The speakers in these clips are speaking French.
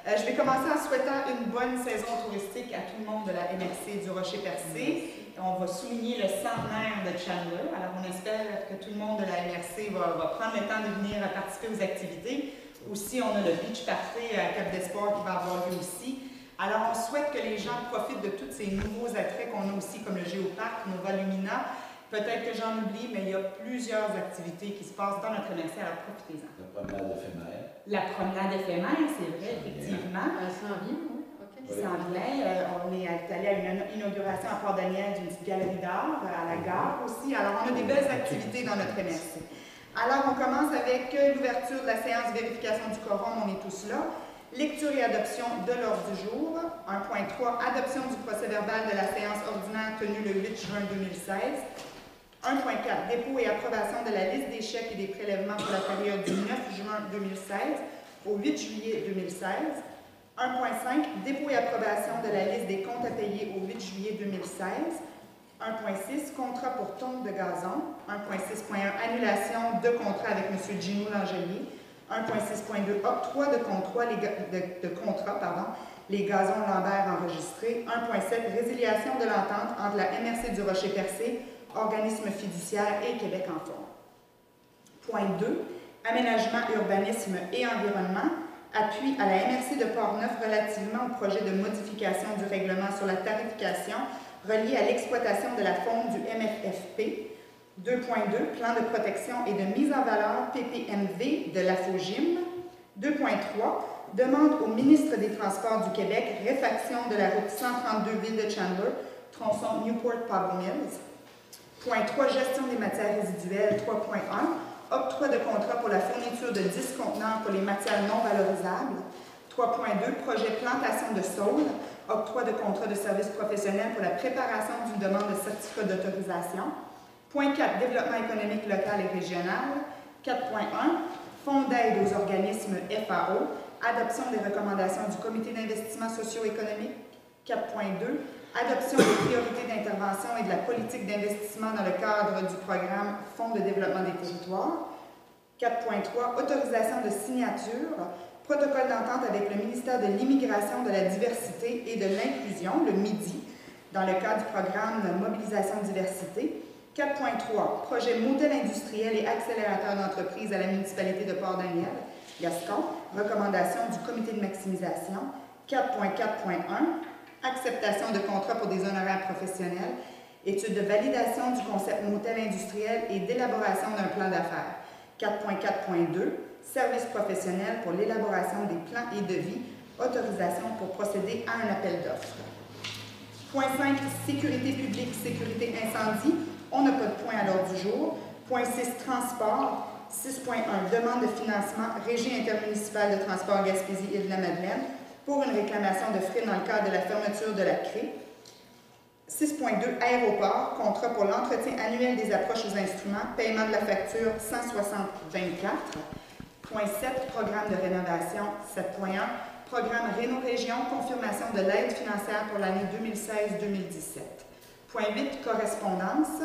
Je vais commencer en souhaitant une bonne saison touristique à tout le monde de la MRC du Rocher-Percé. On va souligner le centenaire de Chandler. Alors, on espère que tout le monde de la MRC va prendre le temps de venir participer aux activités. Aussi, on a le Beach Party à Cap d'Espoir qui va avoir lieu aussi. Alors, on souhaite que les gens profitent de tous ces nouveaux attraits qu'on a aussi, comme le Géoparc, Nova Lumina. Peut-être que j'en oublie, mais il y a plusieurs activités qui se passent dans notre MRC, alors profitez-en. La promenade éphémère. La promenade éphémère, c'est vrai, effectivement. Ça en vient, oui. Okay. Ça en vient. On est allé à une inauguration à Port-Daniel d'une petite galerie d'art, à la gare aussi. Alors, on a des belles activités dans notre MRC. Alors, on commence avec l'ouverture de la séance vérification du quorum, on est tous là. Lecture et adoption de l'ordre du jour. 1.3, adoption du procès-verbal de la séance ordinaire tenue le 8 juin 2016. 1.4, dépôt et approbation de la liste des chèques et des prélèvements pour la période du 9 juin 2016 au 8 juillet 2016. 1.5, dépôt et approbation de la liste des comptes à payer au 8 juillet 2016. 1.6, contrat pour tonte de gazon. 1.6.1, annulation de contrat avec M. Gino Langelier. 1.6.2, octroi de contrat, les gazons Lambert enregistrés. 1.7, résiliation de l'entente entre la MRC du Rocher-Percé, organisme fiduciaire et Québec en forme. Point 2, aménagement, urbanisme et environnement, appui à la MRC de Portneuf relativement au projet de modification du règlement sur la tarification relié à l'exploitation de la faune du MFFP. 2.2, plan de protection et de mise en valeur PPMV de la FOGIM. 2.3, demande au ministre des Transports du Québec réfaction de la route 132 Ville de Chandler, tronçon Newport-Pablo Mills. Point 3, gestion des matières résiduelles. 3.1, octroi de contrat pour la fourniture de 10 conteneurs pour les matières non valorisables. 3.2, projet plantation de saules. Octroi de contrat de service professionnel pour la préparation d'une demande de certificat d'autorisation. Point 4, développement économique local et régional. 4.1, fonds d'aide aux organismes FAO. Adoption des recommandations du Comité d'investissement socio-économique. 4.2, adoption des priorités d'intervention et de la politique d'investissement dans le cadre du programme Fonds de développement des territoires. 4.3, autorisation de signature, protocole d'entente avec le ministère de l'Immigration, de la Diversité et de l'Inclusion, le MIDI, dans le cadre du programme de mobilisation diversité. 4.3, projet modèle industriel et accélérateur d'entreprise à la municipalité de Port-Daniel, Gascon, recommandation du comité de maximisation. 4.4.1, acceptation de contrat pour des honoraires professionnels, étude de validation du concept motel industriel et d'élaboration d'un plan d'affaires. 4.4.2, service professionnel pour l'élaboration des plans et devis, autorisation pour procéder à un appel d'offres. Point 5, sécurité publique, sécurité incendie. On n'a pas de point à l'ordre du jour. Point 6, transport. 6.1, demande de financement, Régie intermunicipale de transport Gaspésie-Île-de-la-Madeleine pour une réclamation de frais dans le cadre de la fermeture de la CRE. 6.2, aéroport, contrat pour l'entretien annuel des approches aux instruments, paiement de la facture 160-24. Point 7, programme de rénovation. 7.1, programme Réno-Région, confirmation de l'aide financière pour l'année 2016-2017. Point 8, correspondance.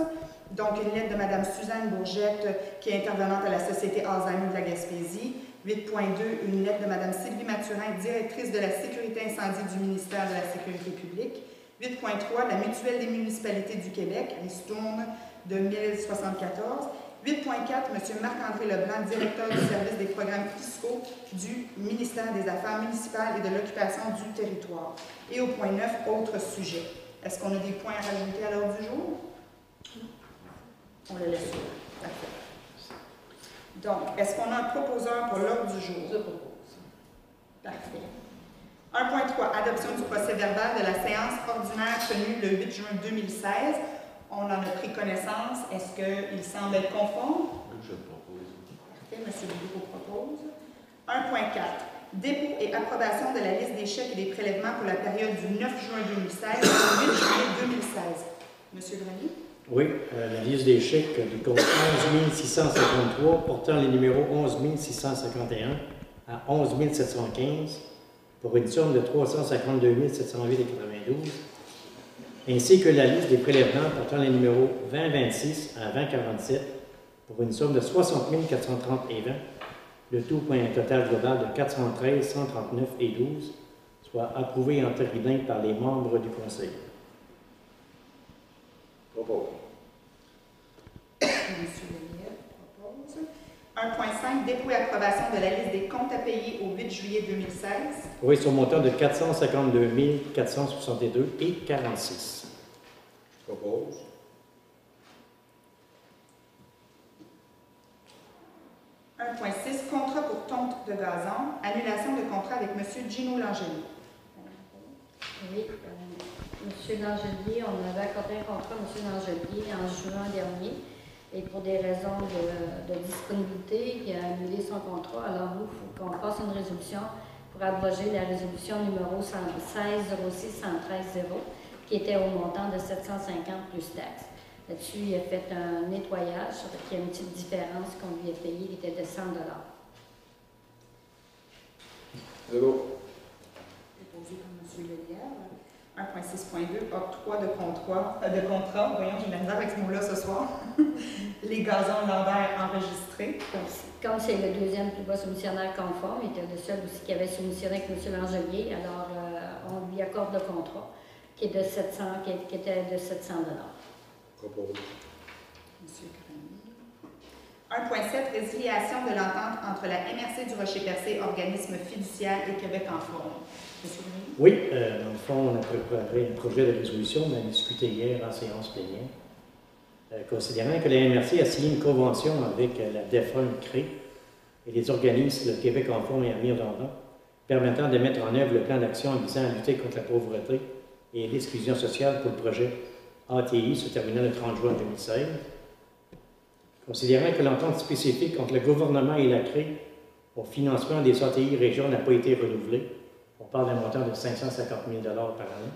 Donc, une lettre de Mme Suzanne Bourgette, qui est intervenante à la Société Alzheimer de la Gaspésie. 8.2, une lettre de Mme Sylvie Mathurin, directrice de la sécurité incendie du ministère de la Sécurité publique. 8.3, la mutuelle des municipalités du Québec, ristourne de 1074. 8.4, M. Marc-André Leblanc, directeur du service des programmes fiscaux du ministère des Affaires municipales et de l'occupation du territoire. Et au point 9, autres sujets. Est-ce qu'on a des points à rajouter à l'ordre du jour? On le laisse là. Parfait. Donc, est-ce qu'on a un proposeur pour l'ordre du jour? Je propose. Parfait. 1.3, adoption du procès-verbal de la séance ordinaire tenue le 8 juin 2016. On en a pris connaissance. Est-ce qu'il semble être conforme? Je le propose. Parfait, M. Legault propose. 1.4, dépôt et approbation de la liste des chèques et des prélèvements pour la période du 9 juin 2016 au 8 juillet 2016. M. Grenier? Oui, la liste des chèques du compte 11 653 portant les numéros 11 651 à 11 715 pour une somme de 352 708,92, ainsi que la liste des prélèvements portant les numéros 2026 à 2047 pour une somme de 60 430,20. le tout pour un total global de 413, 139 et 12, soit approuvé et entériné par les membres du Conseil. Propose. M. Lelièvre propose. 1.5, dépôt et approbation de la liste des comptes à payer au 8 juillet 2016. Oui, sur un montant de 452 462 et 46. Propose. 1.6, contrat pour tonte de gazon, annulation de contrat avec M. Gino Langelier. Oui, M. Langelier, on avait accordé un contrat à M. Langelier en juin dernier et pour des raisons de disponibilité, il a annulé son contrat. Alors nous, il faut qu'on fasse une résolution pour abroger la résolution numéro 116-06-113-0 qui était au montant de 750 plus taxes. Là-dessus, il a fait un nettoyage, ça fait qu'il y a une petite différence qu'on lui a payé, qui était de 100 $. C'est beau. Déposé par M. Lelièvre. 1.6.2, octroi de contrat. Voyons, j'ai de la misère avec ce mot-là ce soir. Les gazons Lambert enregistrés. Comme c'est le deuxième plus bas soumissionnaire conforme, il était le seul aussi qui avait soumissionné avec M. Langelier, alors on lui accorde le contrat qui était de 700 $. Propose. M. Grenier. 1.7, résiliation de l'entente entre la MRC du Rocher-Percé, organisme fiduciaire, et Québec en forme. M. Grenier. Oui, dans le fond, on a préparé un projet de résolution, on a discuté hier en séance plénière. Considérant que la MRC a signé une convention avec la défunte CRE et les organismes le Québec en forme et Amir Dandan, permettant de mettre en œuvre le plan d'action visant à lutter contre la pauvreté et l'exclusion sociale pour le projet ATI se terminant le 30 juin 2016. Considérant que l'entente spécifique entre le gouvernement et la CRE au financement des ATI régions n'a pas été renouvelée, on parle d'un montant de 550 000 $ par année.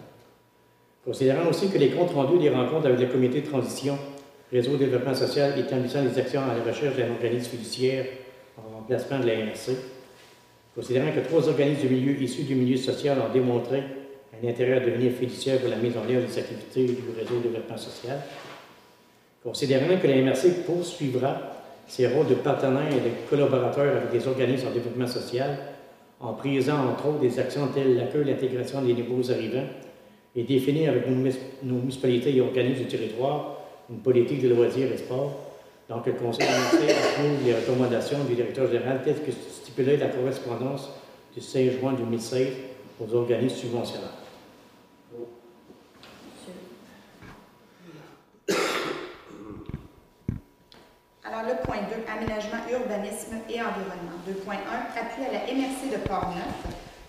Considérant aussi que les comptes rendus des rencontres avec le comité de transition Réseau de développement social établissant des actions à la recherche d'un organisme fiduciaire en remplacement de la MRC. Considérant que 3 organismes issus du milieu social ont démontré un intérêt à devenir fiduciaire pour la mise en œuvre des activités du Réseau de développement social. Considérant que la MRC poursuivra ses rôles de partenaire et de collaborateur avec des organismes en développement social en prisant entre autres des actions telles l'accueil et l'intégration des nouveaux arrivants et définir avec nos municipalités et organismes du territoire une politique de loisirs et sport. Donc, le Conseil de MRC approuve les recommandations du directeur général telles que stipulées la correspondance du 16 juin 2016 aux organismes subventionnaires. Alors, le point 2, aménagement, urbanisme et environnement. 2.1, appui à la MRC de Portneuf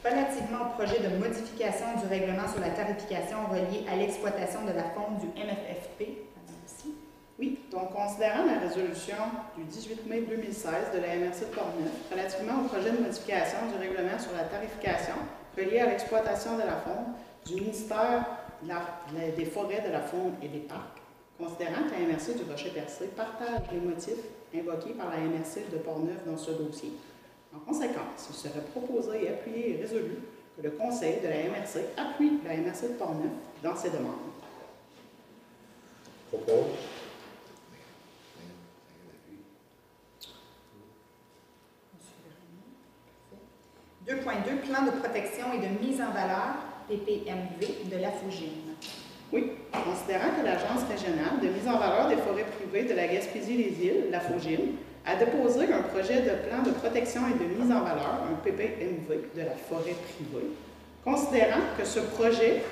relativement au projet de modification du règlement sur la tarification relié à l'exploitation de la faune du MFFP. Oui, donc considérant la résolution du 18 mai 2016 de la MRC de Portneuf relativement au projet de modification du règlement sur la tarification relié à l'exploitation de la faune du ministère des Forêts, de la Faune et des Parcs, considérant que la MRC du Rocher-Percé partage les motifs invoqués par la MRC de Portneuf dans ce dossier. En conséquence, il serait proposé, appuyé et résolu que le Conseil de la MRC appuie la MRC de Portneuf dans ses demandes. Propose. 2.2, plan de protection et de mise en valeur, PPMV, de la Fougine. Oui, considérant que l'Agence régionale de mise en valeur des forêts privées de la Gaspésie-les-Îles, la Fougine, a déposé un projet de plan de protection et de mise en valeur, un PPMV, de la forêt privée, considérant que ce projet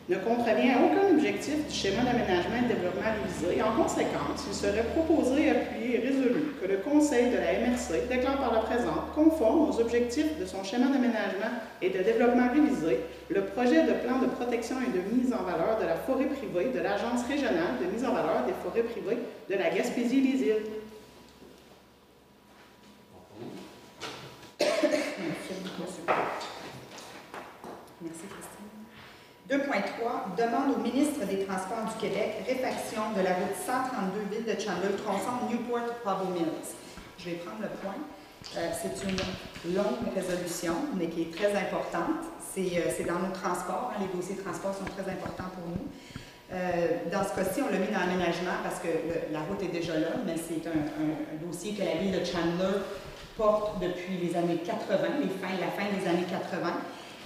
ne contrevient à aucun objectif du schéma d'aménagement et de développement révisé. En conséquence, il serait proposé, appuyé et résolu que le Conseil de la MRC déclare par la présente, conforme aux objectifs de son schéma d'aménagement et de développement révisé, le projet de plan de protection et de mise en valeur de la forêt privée de l'Agence régionale de mise en valeur des forêts privées de la Gaspésie-les-Îles. Merci, Christine. 2.3, demande au ministre des Transports du Québec réfaction de la route 132 ville de Chandler, tronçon Newport-Pabot Mills. Je vais prendre le point. C'est une longue résolution, mais qui est très importante. C'est dans nos transports. Les dossiers de transport sont très importants pour nous. Dans ce cas-ci, on l'a mis dans l'aménagement parce que la route est déjà là, mais c'est un dossier que la ville de Chandler porte depuis les années 80, la fin des années 80.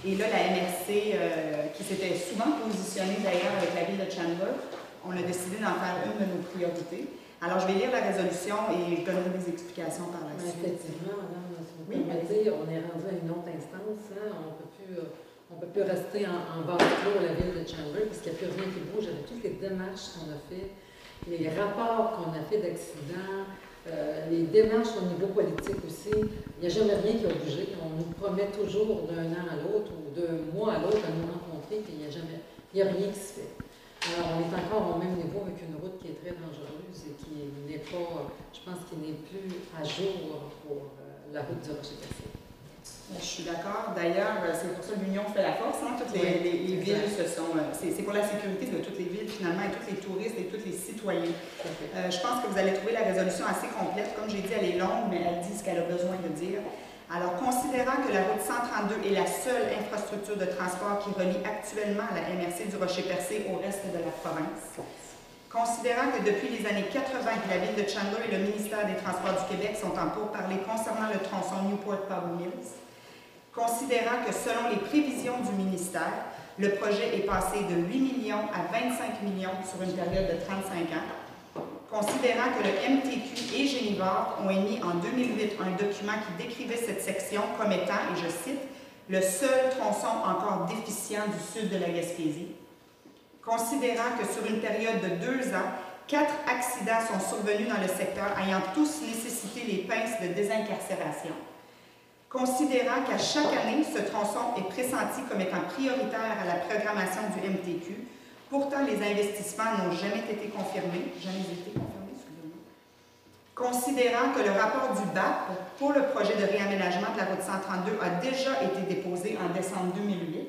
Et là, la MRC, qui s'était souvent positionnée d'ailleurs avec la ville de Chandler, on a décidé d'en faire une de nos priorités. Alors, je vais lire la résolution et je donnerai des explications par la suite. Effectivement, madame, si vous Oui, permettez, on est rendu à une autre instance. Hein, on ne peut plus rester en vase clos à la ville de Chandler parce qu'il n'y a plus rien qui bouge avec toutes les démarches qu'on a fait, les rapports qu'on a fait d'accidents, les démarches au niveau politique aussi. Il n'y a jamais rien qui a bougé. On nous promet toujours d'un an à l'autre ou d'un mois à l'autre à nous rencontrer, puis il n'y a rien qui se fait. Alors, on est encore au même niveau avec une route qui est très dangereuse et qui n'est pas, je pense, qui n'est plus à jour pour la route du Rocher-Percé. Je suis d'accord. D'ailleurs, c'est pour ça que l'Union fait la force. Hein? Toutes les villes se sont... c'est pour la sécurité de toutes les villes, finalement, et tous les touristes et tous les citoyens. Je pense que vous allez trouver la résolution assez complète. Comme j'ai dit, elle est longue, mais elle dit ce qu'elle a besoin de dire. Alors, considérant que la route 132 est la seule infrastructure de transport qui relie actuellement la MRC du Rocher-Percé au reste de la province, considérant que depuis les années 80 que la ville de Chandler et le ministère des Transports du Québec sont en pourparlers concernant le tronçon Newport-Pablo Mills, considérant que selon les prévisions du ministère, le projet est passé de 8 millions à 25 millions sur une période de 35 ans, considérant que le MTQ et Génivore ont émis en 2008 un document qui décrivait cette section comme étant, et je cite, « le seul tronçon encore déficient du sud de la Gaspésie », considérant que sur une période de 2 ans, 4 accidents sont survenus dans le secteur ayant tous nécessité les pinces de désincarcération, considérant qu'à chaque année, ce tronçon est pressenti comme étant prioritaire à la programmation du MTQ. Pourtant, les investissements n'ont jamais été confirmés. Considérant que le rapport du BAP pour le projet de réaménagement de la route 132 a déjà été déposé en décembre 2008,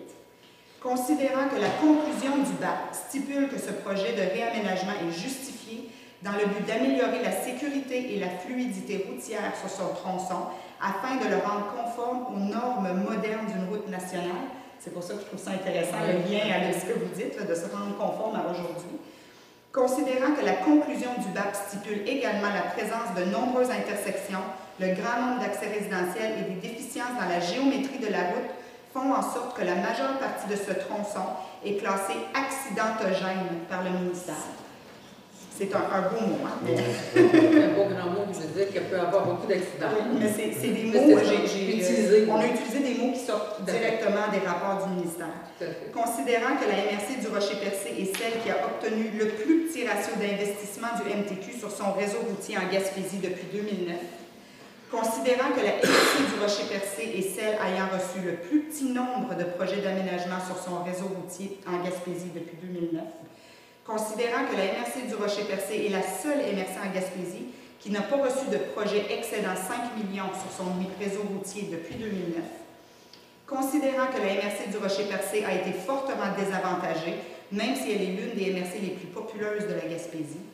considérant que la conclusion du BAP stipule que ce projet de réaménagement est justifié dans le but d'améliorer la sécurité et la fluidité routière sur son tronçon afin de le rendre conforme aux normes modernes d'une route nationale. C'est pour ça que je trouve ça intéressant, le lien avec ce que vous dites, de se rendre conforme à aujourd'hui. Considérant que la conclusion du BAP stipule également la présence de nombreuses intersections, le grand nombre d'accès résidentiels et des déficiences dans la géométrie de la route font en sorte que la majeure partie de ce tronçon est classée accidentogène par le ministère. C'est un beau mot, hein? C'est un beau grand mot qui veut dire qu'il peut y avoir beaucoup d'accidents. Oui, mais c'est des mots, on a utilisé des mots qui sortent directement des rapports du ministère. Considérant que la MRC du Rocher-Percé est celle qui a obtenu le plus petit ratio d'investissement du MTQ sur son réseau routier en Gaspésie depuis 2009, considérant que la MRC du Rocher-Percé est celle ayant reçu le plus petit nombre de projets d'aménagement sur son réseau routier en Gaspésie depuis 2009, considérant que la MRC du Rocher-Percé est la seule MRC en Gaspésie qui n'a pas reçu de projet excédant 5 millions sur son réseau routier depuis 2009, considérant que la MRC du Rocher-Percé a été fortement désavantagée, même si elle est l'une des MRC les plus populeuses de la Gaspésie.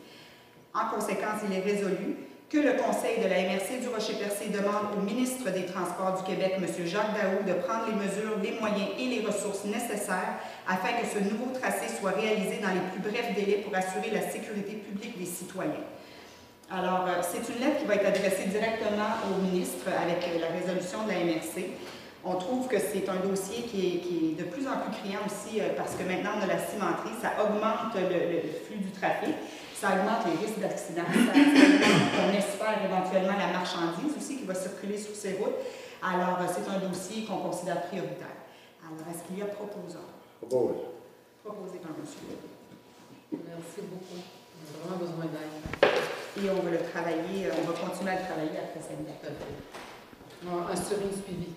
En conséquence, il est résolu que le Conseil de la MRC du Rocher-Percé demande au ministre des Transports du Québec, M. Jacques Daoust, de prendre les mesures, les moyens et les ressources nécessaires afin que ce nouveau tracé soit réalisé dans les plus brefs délais pour assurer la sécurité publique des citoyens. Alors, c'est une lettre qui va être adressée directement au ministre avec la résolution de la MRC. On trouve que c'est un dossier qui est de plus en plus criant aussi parce que maintenant on a la cimenterie, ça augmente le flux du trafic. Ça augmente les risques d'accident. On espère éventuellement la marchandise aussi qui va circuler sur ces routes. Alors, c'est un dossier qu'on considère prioritaire. Alors, est-ce qu'il y a proposeur? Propose. Proposé par M. Leroux. Merci beaucoup. On a vraiment besoin d'aide. Et on va le travailler, on va continuer à le travailler après cette date. On va assurer un suivi.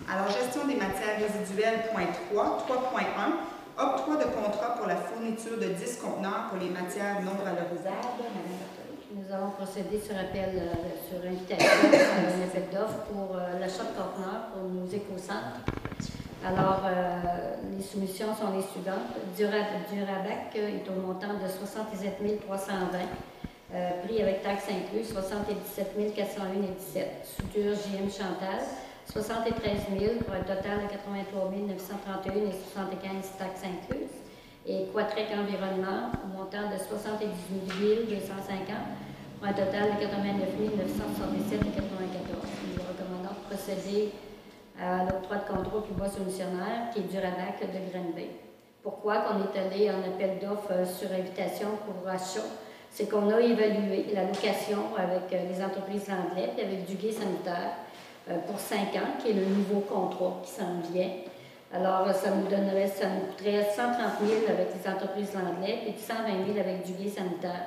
Alors, gestion des matières résiduelles, point 3, 3.1. Octroi de contrat pour la fourniture de 10 conteneurs pour les matières non valorisables. Madame Berthelot. Nous avons procédé sur invitation à un appel d'offres pour l'achat de conteneurs pour nos éco-centres. Alors, les soumissions sont les suivantes. Durabac est au montant de 77 320, prix avec taxes inclus 77 401,17. Soudure JM Chantal 73 000 pour un total de 83 931,75 taxes incluses. Et Quatrec Environnement, au montant de 78 250 pour un total de 89 967,94. Nous recommandons de procéder à l'octroi de contrat au plus bas soumissionnaire, qui est du RADAC de Granby. Pourquoi qu'on est allé en appel d'offres sur invitation pour achat? C'est qu'on a évalué la location avec les entreprises Landlet et avec du gué sanitaire pour 5 ans, qui est le nouveau contrat qui s'en vient. Alors, ça nous coûterait 130 000 avec les entreprises Landlet et 120 000 avec du gué sanitaire.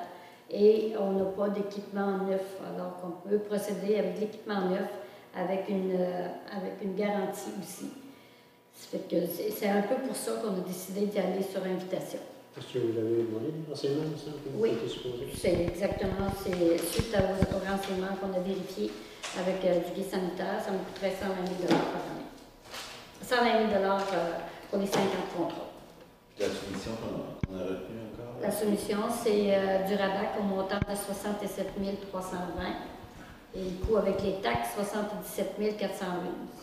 Et on n'a pas d'équipement neuf, alors qu'on peut procéder avec l'équipement neuf avec une garantie aussi. Ça fait que c'est un peu pour ça qu'on a décidé d'y aller sur invitation. Est-ce que vous avez demandé des renseignements, ça? Oui, c'est exactement, c'est suite aux renseignements qu'on a vérifiés avec du gué sanitaire, ça me coûterait 120 000 par année. 120 000 pour les 50 contrats. La soumission qu'on a retenue encore? La soumission, c'est du RADAC au montant de 67 320 et le coût avec les taxes, 77 401.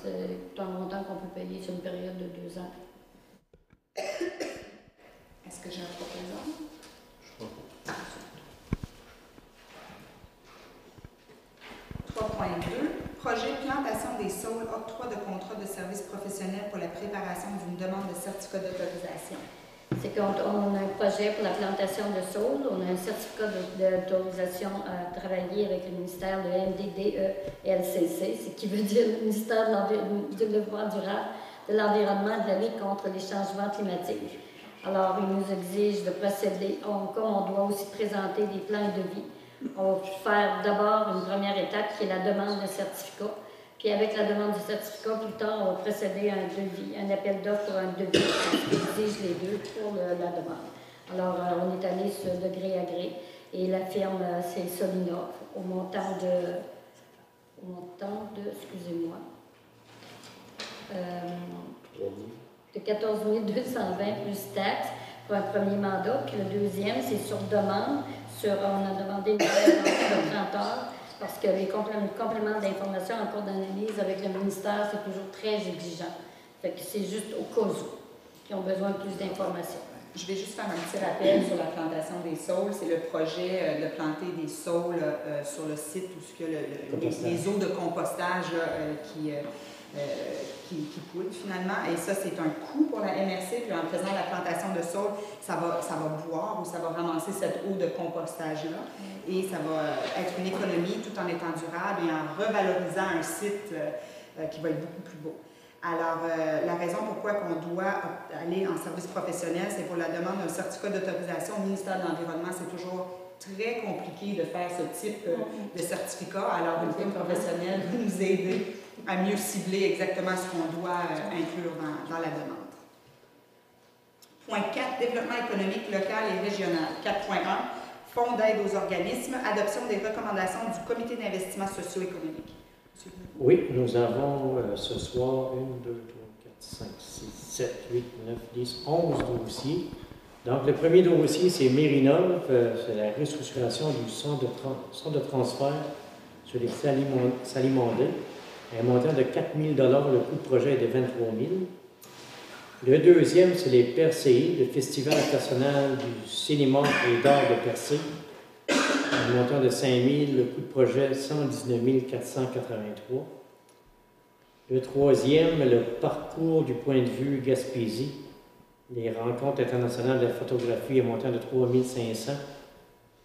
C'est un montant qu'on peut payer sur une période de 2 ans. Est-ce que j'ai un proposant? Je crois pas. 3.2. Projet plantation des saules, octroi de contrat de service professionnel pour la préparation d'une demande de certificat d'autorisation. C'est qu'on a un projet pour la plantation de saules. On a un certificat d'autorisation à travailler avec le ministère de MDDE-LCC, ce qui veut dire le ministère du Développement durable, de l'Environnement et de la lutte contre les changements climatiques. Alors, il nous exige de procéder, comme on doit aussi présenter des plans de vie. On va faire d'abord une première étape qui est la demande de certificat. Puis avec la demande de certificat, plus tard, on va procéder à un devis, un appel d'offres pour un devis qui exige les deux pour la demande. Alors, on est allé de gré à gré et la firme, c'est Solinov, au montant de excusez-moi, de 14 220 plus taxes pour un premier mandat. Puis le deuxième, c'est sur demande. On a demandé une période de 30 heures parce que les compléments d'information en cours d'analyse avec le ministère, c'est toujours très exigeant. Fait que c'est juste au cas où qui ont besoin de plus d'informations. Je vais juste faire un petit rappel sur la plantation des saules. C'est le projet de planter des saules sur le site où il y a les eaux de compostage qui coulent finalement. Et ça, c'est un coût pour la MRC. Puis en faisant la plantation de saules, ça va boire ou ça va ramasser cette eau de compostage-là. Et ça va être une économie tout en étant durable et en revalorisant un site qui va être beaucoup plus beau. Alors, la raison pourquoi on doit aller en service professionnel, c'est pour la demande d'un certificat d'autorisation au ministère de l'Environnement. C'est toujours très compliqué de faire ce type de certificat. Alors, une firme professionnelle va nous aider à mieux cibler exactement ce qu'on doit inclure dans la demande. Point 4, développement économique local et régional. 4.1, fonds d'aide aux organismes, adoption des recommandations du comité d'investissement socio-économique. Oui, nous avons ce soir 1, 2, 3, 4, 5, 6, 7, 8, 9, 10, 11 dossiers. Donc, le premier dossier, c'est Mérinov, c'est la restructuration du centre de transfert sur les Salimondais, un montant de 4 000 $, le coût de projet est de 23 000 $. Le deuxième, c'est les Percés, le Festival international du cinéma et d'art de Percé, un montant de 5 000 $, le coût de projet 119 483. Le troisième, le parcours du point de vue Gaspésie, les rencontres internationales de la photographie, un montant de 3 500,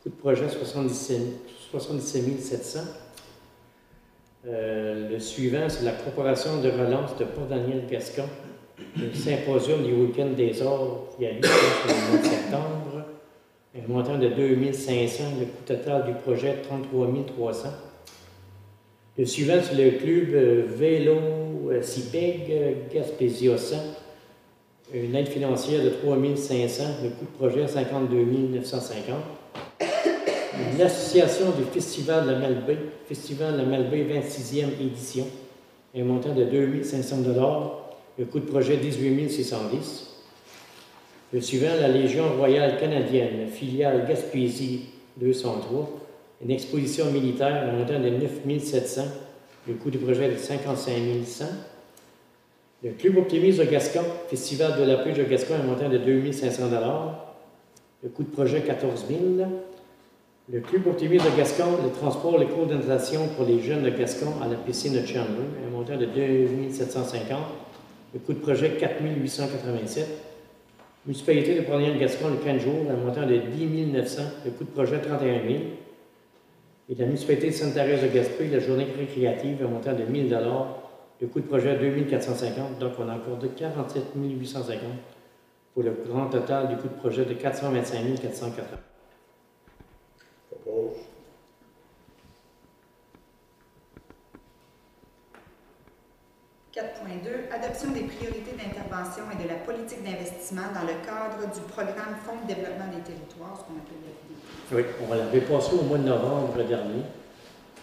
coût de projet 77 700. Le suivant, c'est la Corporation de relance de Port-Daniel-Gascon, le symposium du week-end des arts qui a lieu le mois de septembre, un montant de 2 500, le coût total du projet 33 300. Le suivant, c'est le club Vélo CIPEG Gaspésie-Ossan, une aide financière de 3 500, le coût de projet 52 950. L'association du Festival de la Malbaie, Festival de la Malbaie 26e édition, un montant de 2 500 $, le coût de projet 18 610. Le suivant, la Légion royale canadienne, filiale Gaspésie 203, une exposition militaire, un montant de 9 700, le coût du projet de 55 100. Le Club optimiste de Gascon, Festival de la pêche de Gascon, un montant de 2 500 $, le coût de projet 14 000. Le Club optimiste de Gascon, le transport, les cours d'orientation pour les jeunes de Gascon à la piscine de Chandler, un montant de 2 750. Le coût de projet 4 887. Municipalité de Port-Neil-Gascon, le 15 jours, un montant de 10 900. Le coût de projet 31 000. Et la municipalité de Sainte-Thérèse de Gaspé, la journée récréative, un montant de 1 000 le coût de projet 2 450. Donc, on a accordé 47 850 pour le grand total du coût de projet de 425 480. Propose. 4.2, adoption des priorités d'intervention et de la politique d'investissement dans le cadre du programme Fonds de développement des territoires, ce qu'on appelle le FDT. Oui, on l'avait passé au mois de novembre dernier.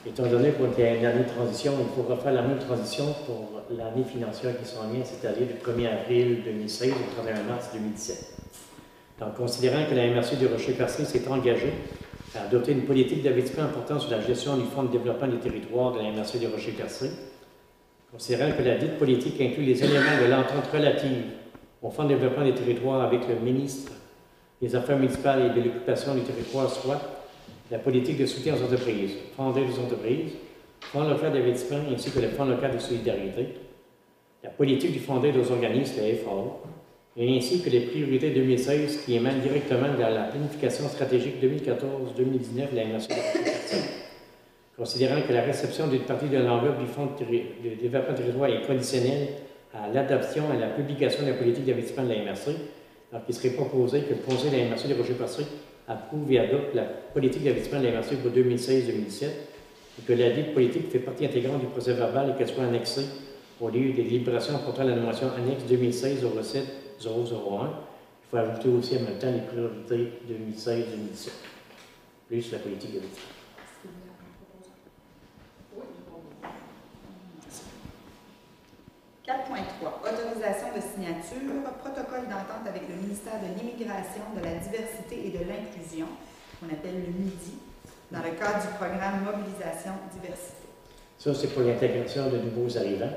Étant donné qu'il y a une année de transition, il faut refaire la même transition pour l'année financière qui s'en vient, c'est-à-dire du 1er avril 2016 au 31 mars 2017. Donc, considérant que la MRC du Rocher-Percé s'est engagée à adopter une politique d'investissement portant sur la gestion du Fonds de développement des territoires de la MRC du Rocher-Percé, considérant que la dite politique inclut les éléments de l'entente relative au Fonds de développement des territoires avec le ministre des Affaires municipales et de l'occupation du territoire, soit la politique de soutien aux entreprises, Fonds d'aide aux entreprises, Fonds local d'investissement ainsi que le Fonds local de solidarité, la politique du Fonds d'aide aux organismes, le FAO, et ainsi que les priorités 2016 qui émanent directement de la planification stratégique 2014-2019 de la MRC. Considérant que la réception d'une partie de l'enveloppe du Fonds de développement du territoire est conditionnelle à l'adoption et à la publication de la politique d'investissement de la MRC, donc il serait proposé que le Conseil de la MRC de Rocher-Percé approuve et adopte la politique d'investissement de la MRC pour 2016-2017 et que la dite politique fait partie intégrante du procès verbal et qu'elle soit annexée au lieu des délibérations portant la nomination annexe 2016 au recette 001. Il faut ajouter aussi en même temps les priorités 2016-2017, plus la politique d'investissement. 4.3, autorisation de signature, protocole d'entente avec le ministère de l'Immigration, de la Diversité et de l'Inclusion, qu'on appelle le MIDI, dans le cadre du programme Mobilisation Diversité. Ça, c'est pour l'intégration de nouveaux arrivants.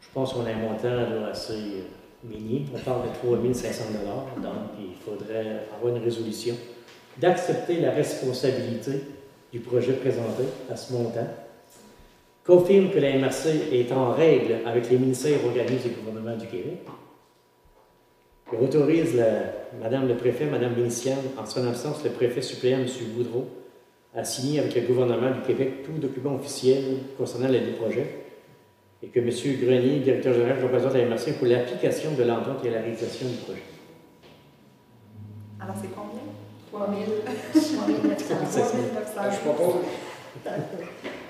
Je pense qu'on a un montant là, assez minime. On parle de 3 500 $, donc il faudrait avoir une résolution d'accepter la responsabilité du projet présenté à ce montant. Confirme que la MRC est en règle avec les ministères et organismes du gouvernement du Québec. Et autorise Madame le préfet, Madame Vénitienne, en son absence, le préfet suppléant, M. Boudreau, à signer avec le gouvernement du Québec tout document officiel concernant les deux projets et que M. Grenier, directeur général, représente la MRC pour l'application de l'entente et la réalisation du projet. Alors, c'est combien? 3 900. Je propose.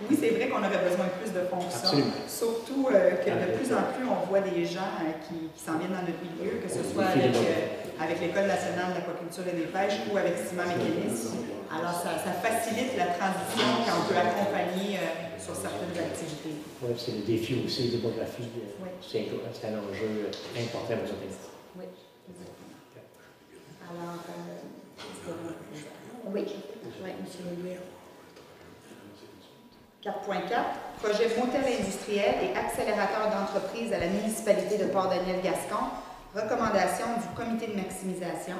Oui, c'est vrai qu'on aurait besoin de plus de fonds que ça. Absolument. Surtout que de plus en plus, on voit des gens qui s'en viennent dans notre milieu, que ce soit avec l'École nationale d'aquaculture et des pêches ou avec Ciment Mécanisme. Alors, ça facilite la transition quand on peut accompagner sur certaines activités. Oui, c'est le défi aussi démographique. Oui. C'est un enjeu important pour notre industrie. Oui, exactement. Alors, oui, M. Léguer. 4.4, projet motel industriel et accélérateur d'entreprise à la municipalité de Port-Daniel-Gascon. Recommandation du comité de maximisation.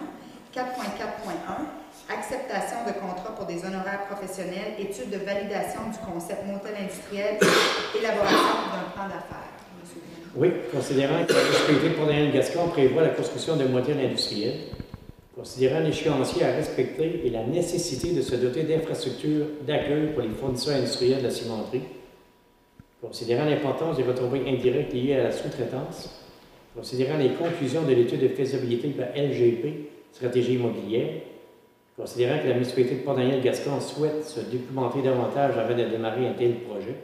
4.4.1, acceptation de contrat pour des honoraires professionnels, étude de validation du concept motel industriel et élaboration d'un plan d'affaires. Oui, considérant que la municipalité de Port-Daniel-Gascon prévoit la construction d'un motel industriel, considérant l'échéancier à respecter et la nécessité de se doter d'infrastructures d'accueil pour les fournisseurs industriels de la cimenterie, considérant l'importance des retombées indirectes liées à la sous-traitance, considérant les conclusions de l'étude de faisabilité par LGP, stratégie immobilière, considérant que la municipalité de Port-Daniel-Gascon souhaite se documenter davantage avant de démarrer un tel projet,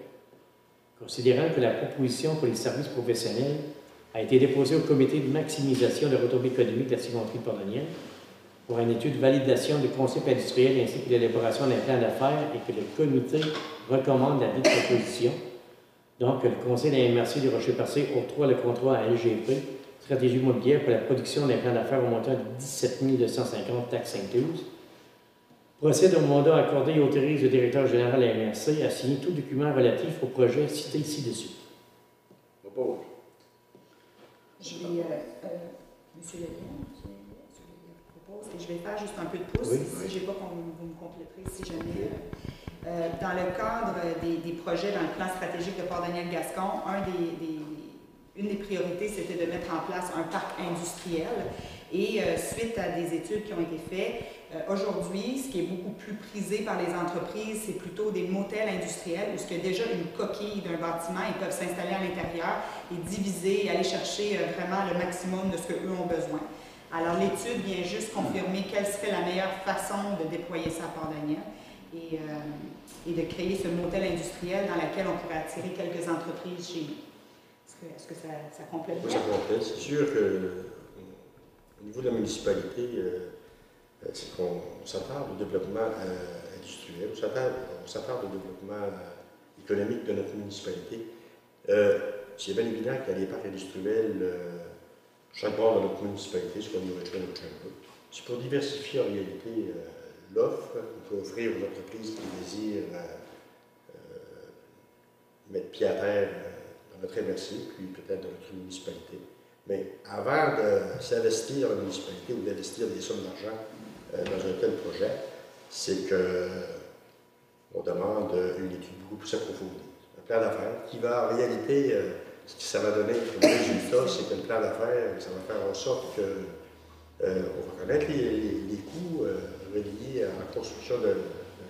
considérant que la proposition pour les services professionnels a été déposée au comité de maximisation de retombées économiques de la cimenterie de Port-Daniel, pour une étude de validation du concept industriel ainsi que l'élaboration d'un plan d'affaires et que le comité recommande la dite proposition. Donc, le conseil de la MRC du Rocher-Percé octroie le contrat à LGP, stratégie immobilière pour la production d'un plan d'affaires au montant de 17 250 taxes incluses. Procède au mandat accordé et autorise le directeur général de la MRC à signer tout document relatif au projet cité ci-dessus. Propose. Je vais, M. Léguer, propose, et je vais faire juste un peu de pouce, Oui. si je n'ai pas vous me compléterez, si jamais. Dans le cadre des projets dans le plan stratégique de Port-Daniel-Gascon, une des priorités, c'était de mettre en place un parc industriel. Et suite à des études qui ont été faites, aujourd'hui, ce qui est beaucoup plus prisé par les entreprises, c'est plutôt des motels industriels où il y a déjà une coquille d'un bâtiment, ils peuvent s'installer à l'intérieur et diviser et aller chercher vraiment le maximum de ce qu'eux ont besoin. Alors l'étude vient juste confirmer quelle serait la meilleure façon de déployer ça à Port-Daniel et de créer ce motel industriel dans lequel on pourrait attirer quelques entreprises chez nous. Est-ce que ça complète bien? Ça complète. C'est sûr qu'au niveau de la municipalité, c'est qu'on s'attarde au développement industriel, on s'attarde au développement économique de notre municipalité. C'est bien évident qu'il y a des parcs industriels chaque bord de notre municipalité, ce qu'on dit Richmond ou Chamber. C'est pour diversifier en réalité l'offre qu'on peut offrir aux entreprises qui désirent mettre pied à terre dans notre MRC, puis peut-être dans notre municipalité. Mais avant de s'investir dans la municipalité ou d'investir des sommes d'argent dans un tel projet, c'est qu'on demande une étude beaucoup plus approfondie, un plan d'affaires qui va en réalité, ce que ça va donner comme résultat, c'est que le plan d'affaires, ça va faire en sorte qu'on va connaître les coûts reliés à la construction d'un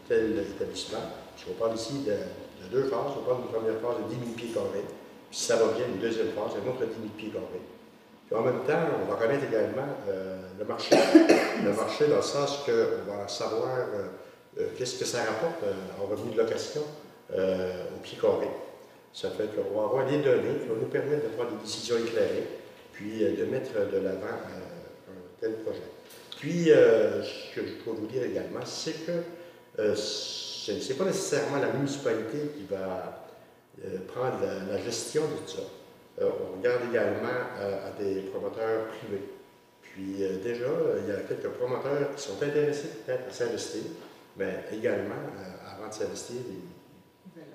tel établissement. Parce qu'on parle ici de deux phases. On parle d'une première phase de 10 000 pieds carrés, puis si ça va bien, une deuxième phase, une autre 10 000 pieds carrés. Puis en même temps, on va connaître également le marché. Le marché dans le sens qu'on va savoir qu'est-ce que ça rapporte en revenu de location au pied carré. Ça fait qu'on va avoir des données qui vont nous permettre de prendre des décisions éclairées, puis de mettre de l'avant un tel projet. Puis, ce que je dois vous dire également, c'est que ce n'est pas nécessairement la municipalité qui va prendre la gestion de tout ça. On regarde également à des promoteurs privés. Puis déjà, il y a quelques promoteurs qui sont intéressés peut-être à s'investir, mais également, avant de s'investir,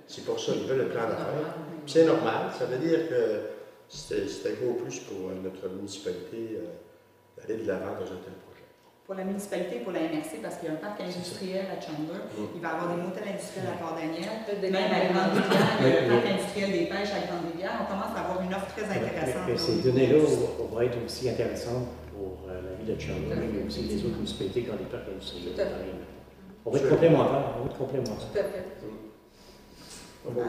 c'est pour ça qu'ils veulent le plan d'affaires. Puis c'est normal, ça veut dire que c'est un gros plus pour notre municipalité d'aller de l'avant dans un tel projet. Pour la municipalité, pour la MRC, parce qu'il y a un parc industriel à Chandler, il va y avoir des motels industriels à Port-Daniel, même à Grande-Rivière, le parc industriel des pêches à Grande-Rivière, on commence à avoir une offre très intéressante. Mais ces données-là vont être aussi intéressantes pour la ville de Chandler, mais aussi les autres municipalités qui ont des parcs industriels. On va être complémentaires. Tout à fait. Alors,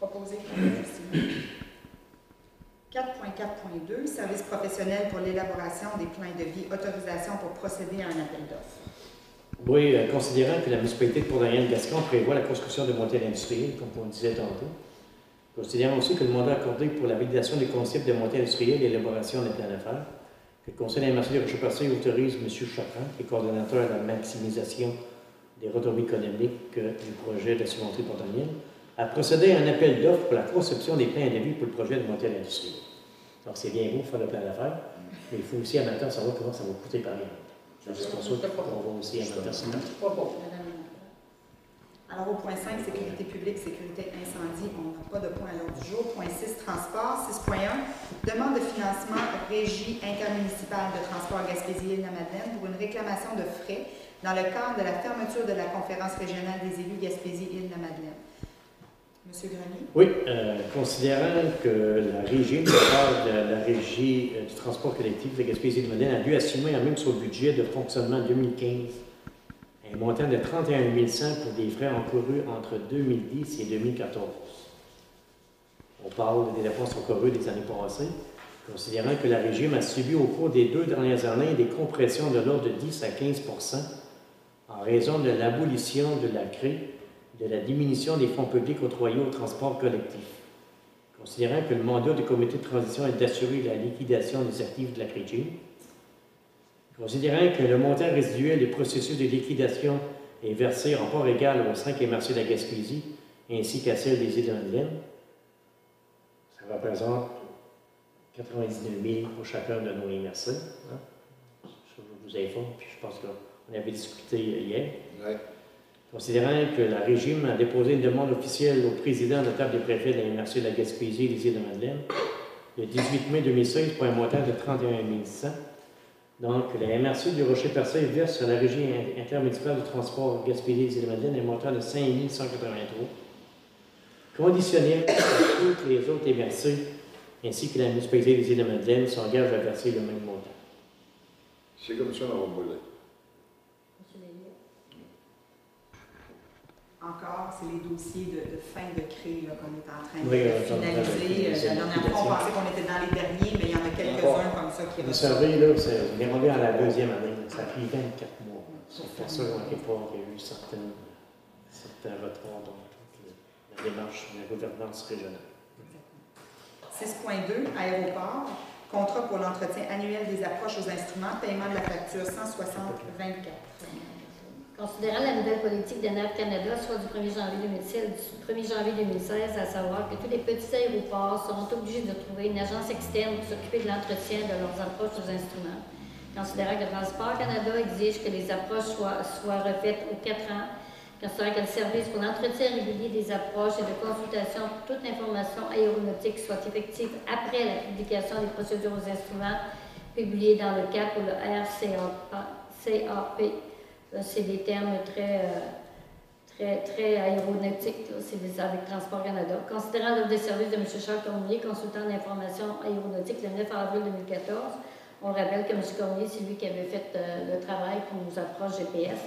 proposer merci. 4.4.2, service professionnel pour l'élaboration des plans de vie, autorisation pour procéder à un appel d'offres. Oui, considérant que la municipalité de Port-Daniel-Gascon prévoit la construction de motels industriels, comme on disait tantôt, considérant aussi que le mandat accordé pour la validation des concepts de motels industriels et l'élaboration des plans d'affaires, que le Conseil d'administration de Rocher-Percé autorise M. Chapran, qui est coordonnateur de la maximisation des retombées économiques du projet de la cimenterie Port-Daniel, à procéder à un appel d'offres pour la conception des plans de vie pour le projet de motel industriel. Donc, c'est bien beau de faire le plan d'affaires, mais il faut aussi en même temps savoir comment ça va coûter par exemple. C'est pour ça qu'on va aussi en même temps. Alors, au point 5, sécurité publique, sécurité incendie, on n'a pas de point à l'ordre du jour. Point 6, transport. 6.1, demande de financement régie intermunicipale de transport à Gaspésie-Île-de-la-Madeleine pour une réclamation de frais dans le cadre de la fermeture de la conférence régionale des élus Gaspésie-Île-de-la-Madeleine. Monsieur Grenier? Oui, considérant que la régie, de la régie du transport collectif de Gaspésie-Île-de-la-Madeleine a dû assumer, même sur le budget de fonctionnement 2015, un montant de 31 100 pour des frais encourus entre 2010 et 2014. On parle des dépenses encourues des années passées, considérant que la Régie a subi au cours des 2 dernières années des compressions de l'ordre de 10 à 15 en raison de l'abolition de la CRE, de la diminution des fonds publics octroyés au transport collectif. Considérant que le mandat du comité de transition est d'assurer la liquidation des actifs de la CREG, considérant que le montant résiduel des processus de liquidation est versé en part égal aux 5 MRC de la Gaspésie ainsi qu'à celle des Îles-de-la-Madeleine, ça représente 99 000 pour chacun de nos MRC. Hein? Je vous informe, puis je pense qu'on avait discuté hier. Ouais. Considérant que la Régime a déposé une demande officielle au président de la table des préfets de la MRC de la Gaspésie et des Îles-de-la-Madeleine le 18 mai 2016 pour un montant de 31 100 Donc, la MRC du Rocher-Percé verse à la Régie intermunicipale du transport Gaspésie-Îles-et-Madeleine un montant de 5 183, conditionnel à toutes les autres MRC, ainsi que la municipalité des Îles-et-Madeleine s'engage à verser le même montant. C'est comme ça, on va brûler. Encore, c'est les dossiers de fin de CRE qu'on est en train de Oui, finaliser. La dernière fois, on pensait qu'on était dans les derniers, mais il y en a quelques-uns comme ça qui Vous ressortent. savez, là, on est rendu à la deuxième année. Ça a pris 24 mois. C'est pour ça qu'à quelque part, il y a eu certains retards dans toute la démarche de la gouvernance régionale. 6.2, aéroport, contrat pour l'entretien annuel des approches aux instruments, paiement de la facture 160-24. Considérant la nouvelle politique de NAV Canada, soit du 1er janvier 2016 du 1er janvier 2016, à savoir que tous les petits aéroports seront obligés de trouver une agence externe pour s'occuper de l'entretien de leurs approches aux instruments. Considérant que Transport Canada exige que les approches soient refaites aux 4 ans, considérant que le service pour l'entretien régulier des approches et de consultation pour toute information aéronautique soit effective après la publication des procédures aux instruments publiées dans le CAP ou le RCAP. C'est des termes très aéronautiques, c'est avec Transport Canada. Considérant l'offre de service de M. Charles Cormier, consultant d'information aéronautique le 9 avril 2014, on rappelle que M. Cormier, c'est lui qui avait fait le travail pour nos approches GPS.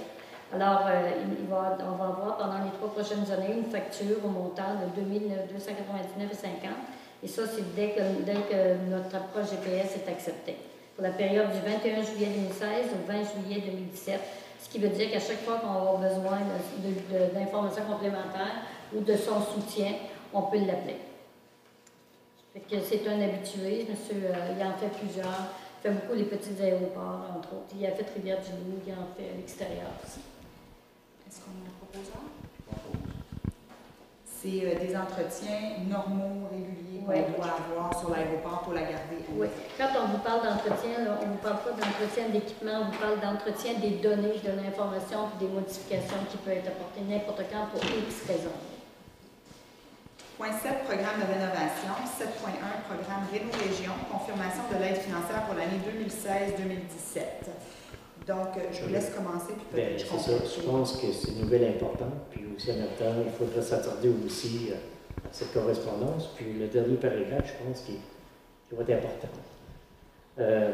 Alors, on va avoir pendant les 3 prochaines années une facture au montant de 2,299,50 $. Et ça, c'est dès que notre approche GPS est acceptée. Pour la période du 21 juillet 2016 au 20 juillet 2017, ce qui veut dire qu'à chaque fois qu'on va avoir besoin d'informations complémentaires ou de son soutien, on peut l'appeler. C'est un habitué, monsieur, il en fait plusieurs. Il fait beaucoup les petits aéroports, entre autres. Il a fait Rivière-du-Loup, il en fait à l'extérieur aussi. Est-ce qu'on a un proposeur? C'est des entretiens normaux, réguliers qu'on doit avoir sur l'aéroport pour la garder. Oui. Quand on vous parle d'entretien, on ne vous parle pas d'entretien d'équipement, on vous parle d'entretien des données, de l'information et des modifications qui peuvent être apportées n'importe quand pour X raisons. Point 7, programme de rénovation. 7.1, programme Réno-Région, confirmation de l'aide financière pour l'année 2016-2017. Donc, je vous laisse commencer, puis peut-être C'est ça, je pense que c'est une nouvelle importante, puis aussi en même temps, il faudrait s'attarder aussi à cette correspondance, puis le dernier paragraphe, je pense, qui va être important.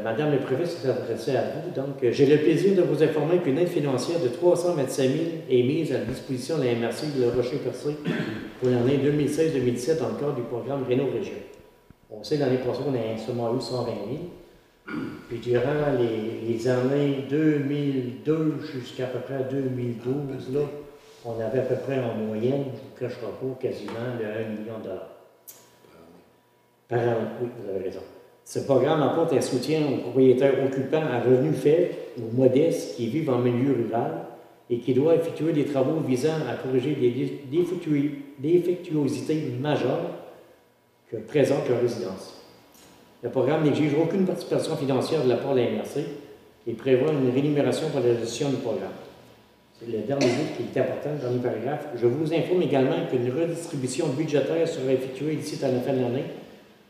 Madame le préfet s'est adressée à vous, donc j'ai le plaisir de vous informer qu'une aide financière de 325 000 est mise à la disposition de la MRC de Le Rocher-Percé pour l'année 2016-2017 dans le cadre du programme Réno-Région. On sait l'année passée, on a seulement eu 120 000. Puis durant les années 2002 jusqu'à peu près 2012, là, on avait à peu près en moyenne, je ne vous cacherai pas, quasiment de 1 million de dollars. Par an, oui, vous avez raison. Ce programme apporte un soutien aux propriétaires occupants à revenus faibles ou modestes qui vivent en milieu rural et qui doivent effectuer des travaux visant à corriger des défectuosités majeures que présente leur résidence. Le programme n'exige aucune participation financière de la part de la MRC et prévoit une rémunération pour la gestion du programme. C'est le dernier bout qui est important, le dernier paragraphe. Je vous informe également qu'une redistribution budgétaire sera effectuée d'ici à la fin de l'année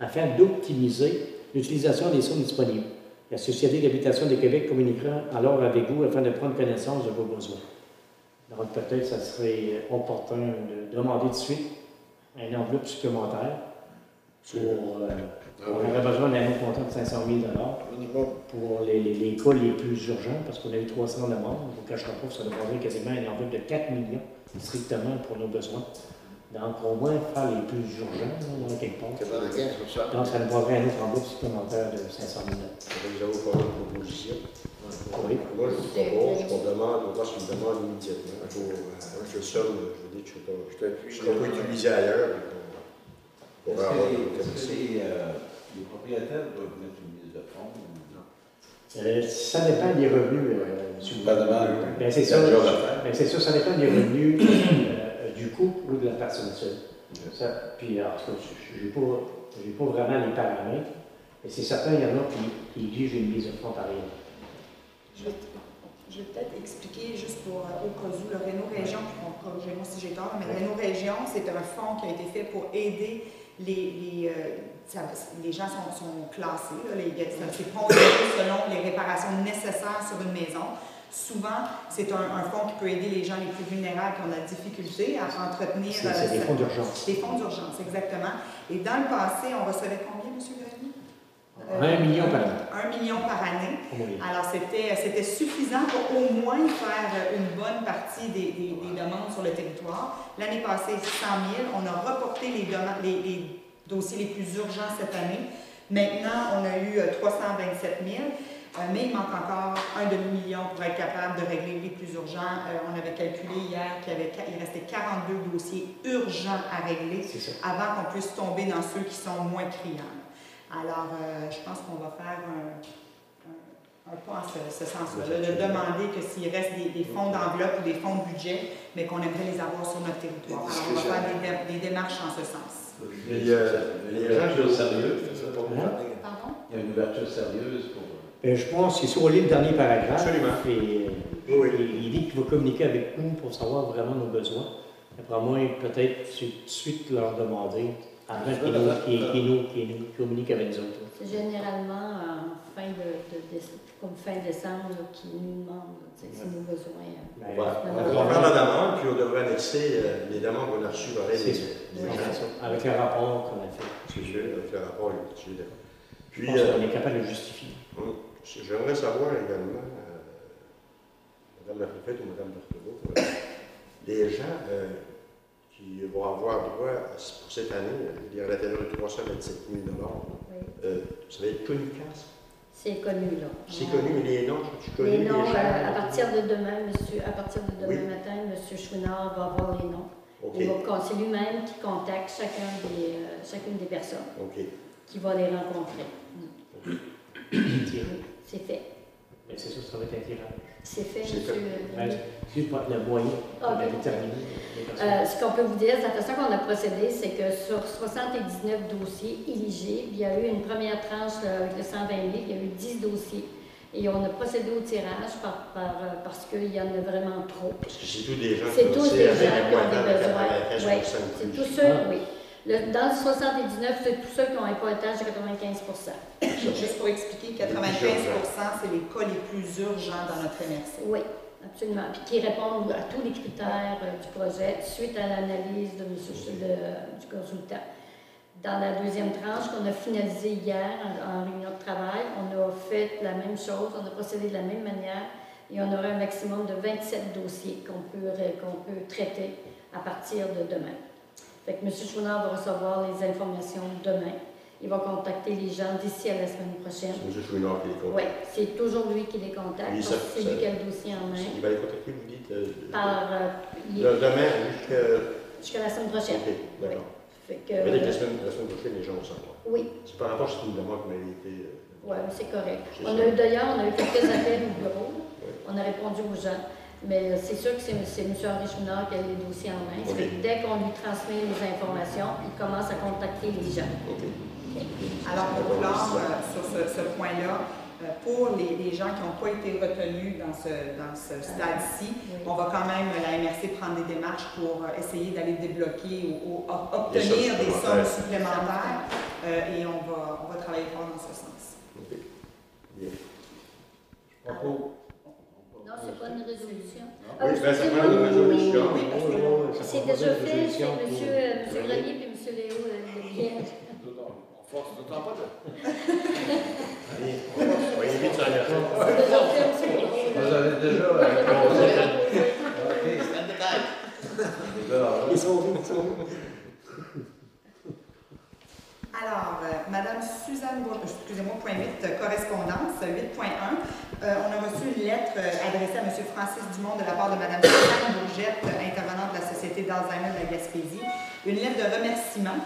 afin d'optimiser l'utilisation des sommes disponibles. La Société d'habitation de Québec communiquera alors avec vous afin de prendre connaissance de vos besoins. Donc peut-être ça serait opportun de demander de suite une enveloppe supplémentaire pour... on aurait besoin d'un autre montant de 500 000 pour les cas les plus urgents, parce qu'on a eu 300 demandes. On ne vous cachera pas que ça demanderait quasiment une enveloppe de 4 millions strictement pour nos besoins. Donc, au moins, faire les plus urgents, dans quelque part. Donc, ça nous prendrait un autre enveloppe supplémentaire de 500 000 Vous avez pas une proposition? Oui. Moi, je vous propose qu'on demande, moi, je me demande immédiatement. Je somme, je veux dire, je ne serais pas utilisé ailleurs. Est-ce que les propriétaires doivent mettre une mise de fonds ou non? Ça dépend des revenus, Ben, c'est sûr, ça dépend des revenus du couple ou de la personne seule. Puis, en tout cas, je n'ai pas vraiment les paramètres, mais c'est certain, il y en a qui exigent une mise de fonds par exemple. Je vais peut-être expliquer juste pour au cas où le Réno-Région, puis corrigez-moi si j'ai tort, mais le Réno-Région, c'est un fonds qui a été fait pour aider les gens sont classés. C'est pondéré selon les réparations nécessaires sur une maison. Souvent, c'est un fonds qui peut aider les gens les plus vulnérables qui ont de la difficulté à entretenir... C'est des fonds d'urgence. Des fonds d'urgence, exactement. Et dans le passé, on recevait combien, M. Grenier? 1 million par année. 1 million par année. Oui. Alors, c'était suffisant pour au moins faire une bonne partie des demandes sur le territoire. L'année passée, 100 000. On a reporté les dossiers les plus urgents cette année. Maintenant, on a eu 327 000. Mais il manque encore un demi-million pour être capable de régler les plus urgents. On avait calculé hier qu'il restait 42 dossiers urgents à régler avant qu'on puisse tomber dans ceux qui sont moins criants. Alors, je pense qu'on va faire un pas en ce sens-là, de demander que s'il reste des fonds d'enveloppe ou des fonds de budget, mais qu'on aimerait les avoir sur notre territoire. Alors, on va faire des démarches en ce sens. Il y a une ouverture sérieuse. Pardon? Il y a une ouverture sérieuse pour... Je pense qu'il est sur le dernier paragraphe. Absolument. Et, il dit qu'il va communiquer avec nous pour savoir vraiment nos besoins. Après moi, peut-être tout de suite leur demander avant qu'ils nous communiquent avec nous autres. C'est généralement comme fin décembre qu'ils nous demandent si nos besoins. On va faire la demande, puis on devrait annexer les demandes qu'on a reçues par avec le rapport qu'on a fait. C'est sûr, avec le rapport, je suis d'accord. Je pense qu'on est capable de le justifier. J'aimerais savoir également, Mme la préfète ou Mme Berthelot, les gens qui vont avoir droit pour cette année, il y a à l'intérieur de 327 000 $. Ça va être connu quand ça? C'est connu, là. C'est connu, mais les noms, je suis connu. Les noms, gens, à partir de demain, matin, M. Chouinard va avoir les noms. Okay. C'est lui-même qui contacte chacune des personnes qui va les rencontrer. C'est fait. Mais c'est sûr que ça va être un tirage. C'est fait, M. Juste pour le moyen de déterminer les personnes. Ce qu'on peut vous dire, la façon qu'on a procédé, c'est que sur 79 dossiers éligibles, il y a eu une première tranche avec le 120 000, il y a eu 10 dossiers. Et on a procédé au tirage parce qu'il y en a vraiment trop. Parce que c'est tous des gens qui ont des besoins. Oui, c'est tous ceux, oui. Dans le 79, c'est tous ceux qui ont un pointage de 95 Juste pour expliquer, 95 c'est les cas les plus urgents dans notre MRC. Oui, absolument. Puis qui répondent à tous les critères du projet suite à l'analyse du consultant. Dans la deuxième tranche qu'on a finalisée hier en réunion de travail, on a fait la même chose, on a procédé de la même manière et on aura un maximum de 27 dossiers qu'on peut traiter à partir de demain. Fait que M. Chouinard va recevoir les informations demain. Il va contacter les gens d'ici à la semaine prochaine. C'est M. Chouinard qui les contacte? Oui, c'est toujours lui qui les contacte. C'est lui qui a le dossier en main. Il va les contacter, vous dites? Demain jusqu'à la semaine prochaine. OK, d'accord. Oui. Fait que, la semaine prochaine, les gens vont savoir. Oui. C'est par rapport à ce une demande qui m'a été... Oui, c'est correct. D'ailleurs, on a eu quelques appels au bureau. Oui. On a répondu aux gens. Mais c'est sûr que c'est M. Henri Chouinard qui a les dossiers en main. Okay. Dès qu'on lui transmet les informations, il commence à contacter les gens. Okay. Alors, pour clore sur ce point-là, pour les gens qui n'ont pas été retenus dans ce stade-ci, on va quand même, la MRC, prendre des démarches pour essayer d'aller débloquer ou obtenir des sommes supplémentaires et on va travailler fort dans ce sens. OK. Bien. Non, c'est pas une résolution. Oui, ça prend une résolution. C'est déjà fait, c'est M. Grenier et M. Léo Lebiège. On force d'autant pas de... Allez, on va éviter ça. C'est déjà fait, M. Vous avez déjà... OK, stand the time. Ils sont où? Alors, Mme Suzanne Bourgeois, excusez-moi, point 8, correspondance, 8.1. On a reçu une lettre adressée à M. Francis Dumont de la part de Mme Suzanne Bourgette, intervenante de la Société d'Alzheimer de la Gaspésie. Une lettre de remerciement.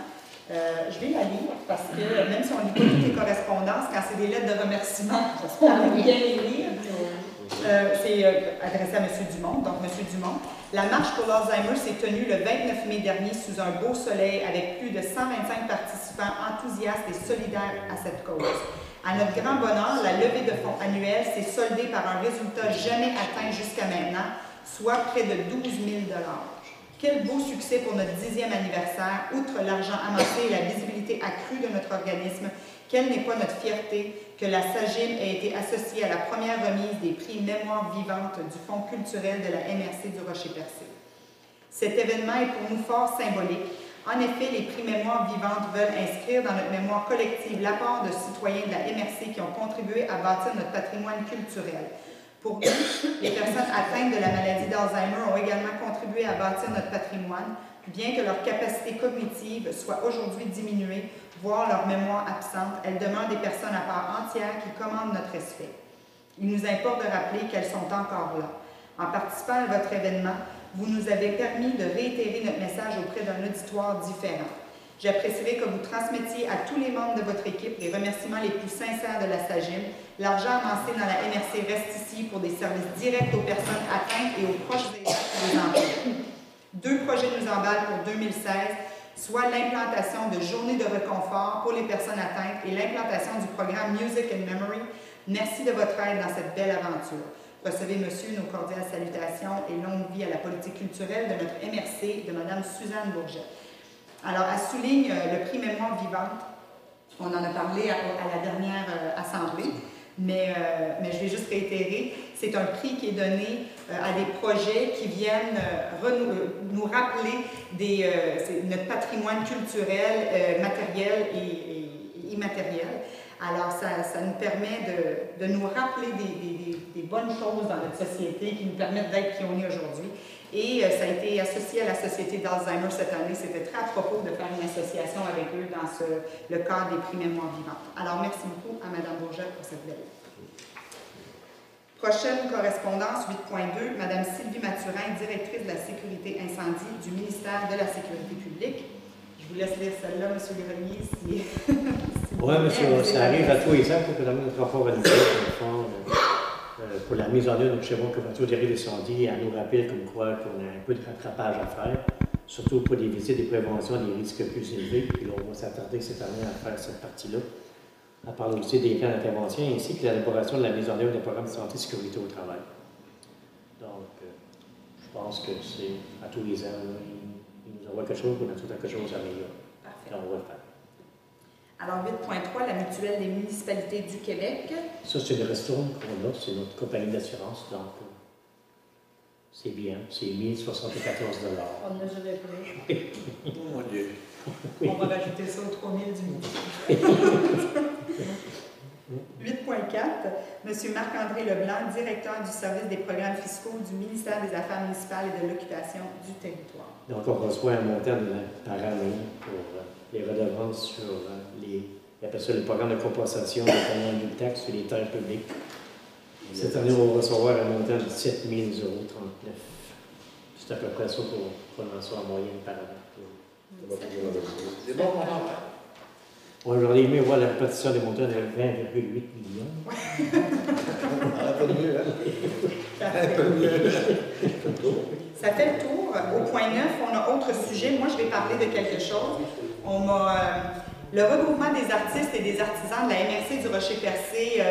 Je vais la lire parce que même si on lit pas toutes les correspondances, quand c'est des lettres de remerciement, j'espère bien les lire. C'est adressé à M. Dumont. Donc, M. Dumont, la marche pour l'Alzheimer s'est tenue le 29 mai dernier sous un beau soleil avec plus de 125 participants enthousiastes et solidaires à cette cause. À notre grand bonheur, la levée de fonds annuelle s'est soldée par un résultat jamais atteint jusqu'à maintenant, soit près de 12 000 $. Quel beau succès pour notre 10e anniversaire, outre l'argent amassé et la visibilité accrue de notre organisme, quelle n'est pas notre fierté que la SAGIM ait été associée à la première remise des prix Mémoire vivante du Fonds culturel de la MRC du Rocher-Percé. Cet événement est pour nous fort symbolique. En effet, les prix Mémoire vivante veulent inscrire dans notre mémoire collective l'apport de citoyens de la MRC qui ont contribué à bâtir notre patrimoine culturel. Pour nous, les personnes atteintes de la maladie d'Alzheimer ont également contribué à bâtir notre patrimoine, bien que leur capacité cognitive soit aujourd'hui diminuée, voire leur mémoire absente, elles demeurent des personnes à part entière qui commandent notre respect. Il nous importe de rappeler qu'elles sont encore là. En participant à votre événement, vous nous avez permis de réitérer notre message auprès d'un auditoire différent. J'apprécierais que vous transmettiez à tous les membres de votre équipe les remerciements les plus sincères de la SAGIM. L'argent amassé dans la MRC reste ici pour des services directs aux personnes atteintes et aux proches aidants qui les emploient. 2 projets nous emballent pour 2016, soit l'implantation de journées de réconfort pour les personnes atteintes et l'implantation du programme Music and Memory. Merci de votre aide dans cette belle aventure. Recevez, monsieur, nos cordiales salutations et longue vie à la politique culturelle de notre MRC, de Mme Suzanne Bourget. Alors, elle souligne le prix Mémoire vivante. On en a parlé à la dernière assemblée, mais je vais juste réitérer. C'est un prix qui est donné à des projets qui viennent nous rappeler notre patrimoine culturel, matériel et immatériel. Alors, ça nous permet de nous rappeler des bonnes choses dans notre société qui nous permettent d'être qui on est aujourd'hui. Et ça a été associé à la Société d'Alzheimer cette année. C'était très à propos de faire une association avec eux dans le cadre des prix Mémoire vivante. Alors, merci beaucoup à Mme Bourget pour cette belle. Prochaine correspondance, 8.2, Mme Sylvie Mathurin, directrice de la sécurité incendie du ministère de la Sécurité publique. Je vous laisse lire celle-là, M. Grenier, si oui, monsieur, ça arrive à tous les ans pour que notre rapport annuel, pour la mise en œuvre du schéma couverture des risques d'incendie, elle nous rappelle comme quoi qu'on a un peu de rattrapage à faire, surtout pour des visites et prévention des risques plus élevés. Puis là, on va s'attarder cette année à faire cette partie-là. Elle parle aussi des plans d'intervention ainsi que l'élaboration de la mise en œuvre des programmes de santé et sécurité au travail. Donc, je pense que c'est à tous les ans, il nous envoie quelque chose, on a tout quelque chose à améliorer. Parfait. Donc, on va le faire. Alors, 8.3, la mutuelle des municipalités du Québec. Ça, c'est le restaurant qu'on a, c'est notre compagnie d'assurance, donc c'est bien, c'est 1 074 $. On n'a jamais pris. Oh mon Dieu. On va rajouter ça aux 3 000 du midi. 8.4, M. Marc-André Leblanc, directeur du service des programmes fiscaux du ministère des Affaires municipales et de l'occupation du territoire. Donc, on reçoit un montant par année pour les redevances sur on appelle ça le programme de compensation des paiements de taxes sur les terres publiques. Cette année, on va recevoir un montant de 7 039 $. C'est à peu près ça qu'on en soit en moyenne par année. C'est bon, mon enfant. J'aurais aimé voir la répartition des montants de 20,8 millions. Un peu mieux, hein? Un peu mieux. Ça fait le tour. Au point 9, on a autre sujet. Moi, je vais parler de quelque chose. Le regroupement des artistes et des artisans de la MRC du Rocher-Percé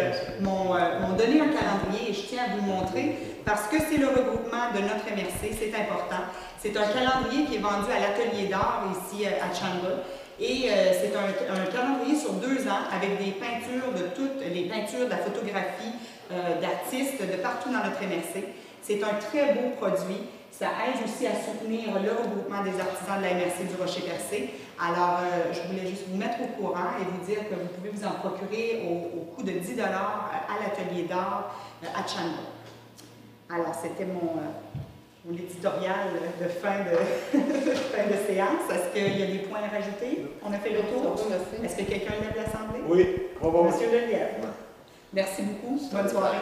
m'ont donné un calendrier et je tiens à vous le montrer parce que c'est le regroupement de notre MRC, c'est important. C'est un calendrier qui est vendu à l'Atelier d'art ici à Chandler. Et c'est un calendrier sur 2 ans avec des peintures de toutes les peintures de la photographie d'artistes de partout dans notre MRC. C'est un très beau produit. Ça aide aussi à soutenir le regroupement des artisans de la MRC du Rocher-Percé. Alors, je voulais juste vous mettre au courant et vous dire que vous pouvez vous en procurer au coût de 10 $ à l'Atelier d'art à Chandler. Alors, c'était mon éditorial de fin de séance. Est-ce qu'il y a des points à rajouter? On a fait le tour. Est-ce que quelqu'un lève l'Assemblée? Oui, on va. Monsieur Lelièvre. Merci beaucoup. Bonne soirée.